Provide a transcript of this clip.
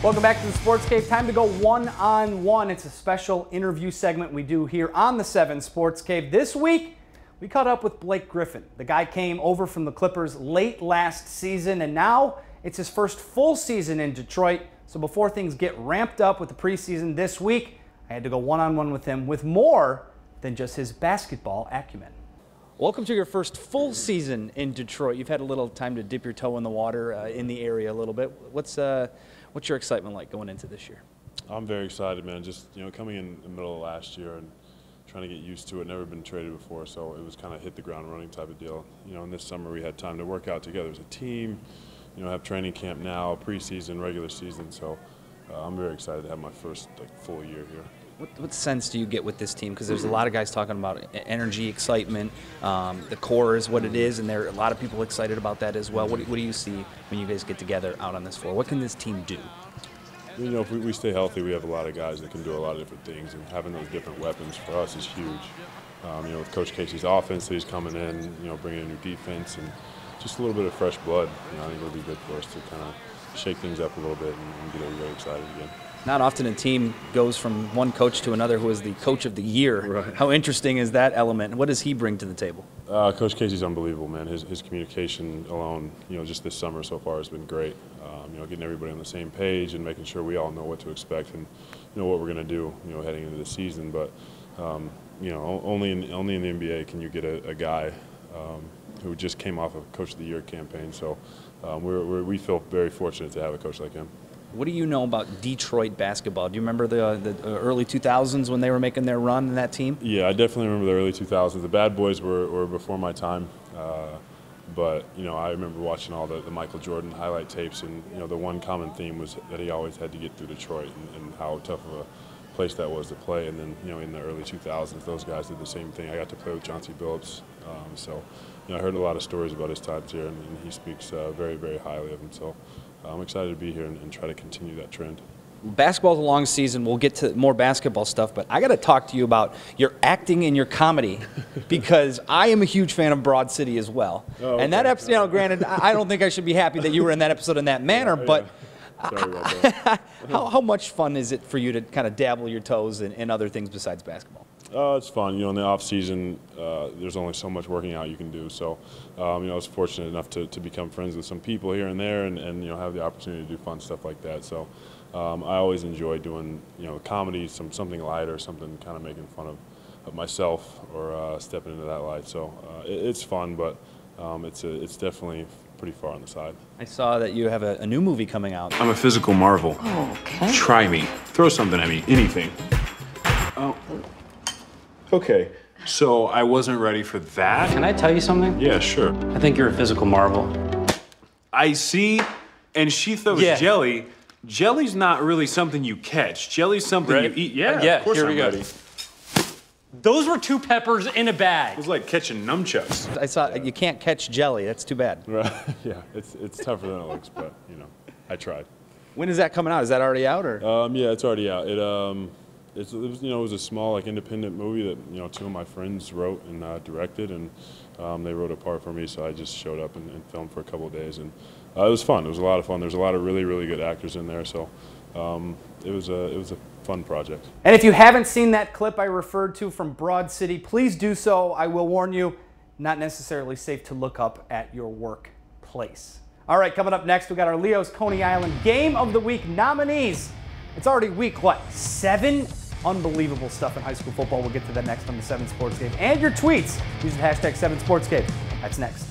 Welcome back to the Sports Cave. Time to go one-on-one. It's a special interview segment we do here on the 7 Sports Cave. This week, we caught up with Blake Griffin. The guy came over from the Clippers late last season, and now it's his first full season in Detroit. So before things get ramped up with the preseason this week, I had to go one-on-one with him with more than just his basketball acumen. Welcome to your first full season in Detroit. You've had a little time to dip your toe in the water in the area a little bit. What's your excitement like going into this year? I'm very excited, man. Just coming in the middle of last year and trying to get used to it. Never been traded before, so it was kind of hit the ground running type of deal. And this summer we had time to work out together as a team. Have training camp now, preseason, regular season. So I'm very excited to have my first full year here. What sense do you get with this team? Because there's a lot of guys talking about energy, excitement. The core is what it is, and there are a lot of people excited about that as well. What do you see when you guys get together out on this floor? What can this team do? If we stay healthy, we have a lot of guys that can do a lot of different things, and having those different weapons for us is huge. With Coach Casey's offense that he's coming in, bringing in new defense and just a little bit of fresh blood, I think it'll be good for us to kind of shake things up a little bit and get everybody excited again. Not often a team goes from one coach to another who is the coach of the year. Right. How interesting is that element? What does he bring to the table? Coach Casey's unbelievable, man. His communication alone, just this summer so far has been great. Getting everybody on the same page and making sure we all know what to expect and what we're going to do, heading into the season. But only in the NBA can you get a guy who just came off a Coach of the Year campaign. So we feel very fortunate to have a coach like him. What do you know about Detroit basketball? Do you remember the early 2000s when they were making their run in that team? Yeah, I definitely remember the early 2000s. The Bad Boys were before my time, but I remember watching all the Michael Jordan highlight tapes, and the one common theme was that he always had to get through Detroit and how tough of a place that was to play. And then in the early 2000s, those guys did the same thing. I got to play with Chauncey Billups, so I heard a lot of stories about his times here, and he speaks very, very highly of him. So I'm excited to be here and try to continue that trend. Basketball's a long season. We'll get to more basketball stuff, but I got to talk to you about your acting and your comedy because I am a huge fan of Broad City as well. Oh, okay. And that episode, granted, I don't think I should be happy that you were in that episode in that manner, but Sorry about that. how much fun is it for you to kind of dabble your toes in other things besides basketball? It's fun. In the off season, there's only so much working out you can do. So, I was fortunate enough to become friends with some people here and there, and have the opportunity to do fun stuff like that. So, I always enjoy doing comedy, something light or something kind of making fun of myself or stepping into that light. So, it's fun, but it's definitely pretty far on the side. I saw that you have a new movie coming out. I'm a physical marvel. Oh, okay. Try me. Throw something at me. Anything. Oh. Okay. So I wasn't ready for that. Can I tell you something? Yeah, sure. I think you're a physical marvel. I see. And she throws jelly. Jelly's not really something you catch. Jelly's something you eat. Yeah, of course I'm ready. Those were 2 peppers in a bag. It was like catching nunchucks. I saw you can't catch jelly. That's too bad. Right. Yeah, it's tougher than it looks, but I tried. When is that coming out? Is that already out or? Yeah, it's already out. It was a small independent movie that 2 of my friends wrote and directed, and they wrote a part for me. So I just showed up and filmed for a couple of days, and it was fun. It was a lot of fun. There's a lot of really, really good actors in there, so it was a fun project. And if you haven't seen that clip I referred to from Broad City, please do so. I will warn you, not necessarily safe to look up at your workplace. All right, coming up next, we got our Leo's Coney Island Game of the Week nominees. It's already week, 7? Unbelievable stuff in high school football. We'll get to that next on the 7 Sports Cave. And your tweets. Use the hashtag 7 Sports Cave. That's next.